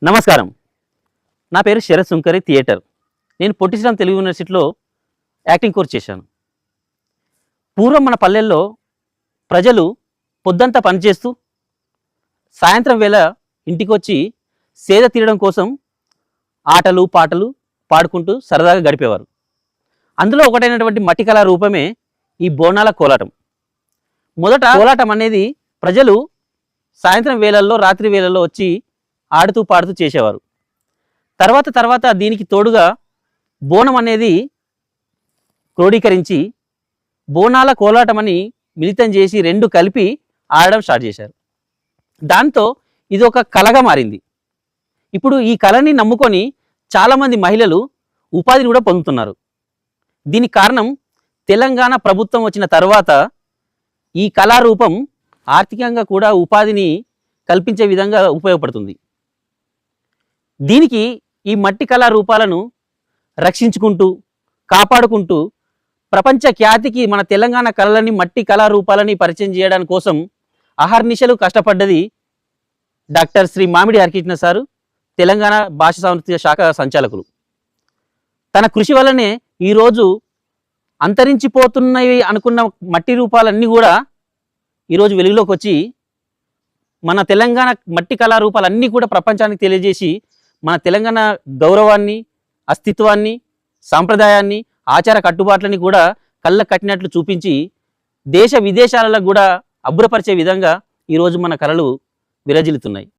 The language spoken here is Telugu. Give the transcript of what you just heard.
నమస్కారం. నా పేరు శరత్ సుంకరి థియేటర్. నేను పొట్టి శ్రీరామ్ తెలుగు యూనివర్సిటీలో యాక్టింగ్ కోర్స్ చేశాను. పూర్వం మన పల్లెల్లో ప్రజలు పొద్దంతా పనిచేస్తూ సాయంత్రం వేళ ఇంటికొచ్చి సేద తీరడం కోసం ఆటలు పాటలు పాడుకుంటూ సరదాగా గడిపేవారు. అందులో ఒకటైనటువంటి మట్టి కళా రూపమే ఈ బోనాల కోలాటం. మొదట కోలాటం అనేది ప్రజలు సాయంత్రం వేళల్లో రాత్రి వేళల్లో వచ్చి ఆడుతూ పాడుతూ చేసేవారు. తర్వాత దీనికి తోడుగా బోనం అనేది క్రోడీకరించి బోనాల కోలాటం అని మిళితం చేసి రెండు కలిపి ఆడడం స్టార్ట్ చేశారు. దాంతో ఇది ఒక కళగా మారింది. ఇప్పుడు ఈ కళని నమ్ముకొని చాలామంది మహిళలు ఉపాధిని కూడా పొందుతున్నారు. దీనికి కారణం తెలంగాణ ప్రభుత్వం వచ్చిన తర్వాత ఈ కళారూపం ఆర్థికంగా కూడా ఉపాధిని కల్పించే విధంగా ఉపయోగపడుతుంది. దీనికి ఈ మట్టి కళారూపాలను రక్షించుకుంటూ కాపాడుకుంటూ ప్రపంచ ఖ్యాతికి మన తెలంగాణ కళలని మట్టి కళారూపాలని పరిచయం చేయడానికి కోసం అహర్నిశలు కష్టపడ్డది డాక్టర్ శ్రీ మామిడి హరికృష్ణ సారు, తెలంగాణ భాష సాంస్కృతిక శాఖ సంచాలకులు. తన కృషి వల్లనే ఈరోజు అంతరించిపోతున్నవి అనుకున్న మట్టి రూపాలన్నీ కూడా ఈరోజు వెలుగులోకి వచ్చి మన తెలంగాణ మట్టి కళారూపాలన్నీ కూడా ప్రపంచానికి తెలియజేసి మన తెలంగాణ గౌరవాన్ని, అస్తిత్వాన్ని, సాంప్రదాయాన్ని, ఆచార కట్టుబాట్లని కూడా కళ్ళ కట్టినట్లు చూపించి దేశ విదేశాలలో కూడా అబ్బురపరిచే విధంగా ఈరోజు మన కళలు విరజిల్లుతున్నాయి.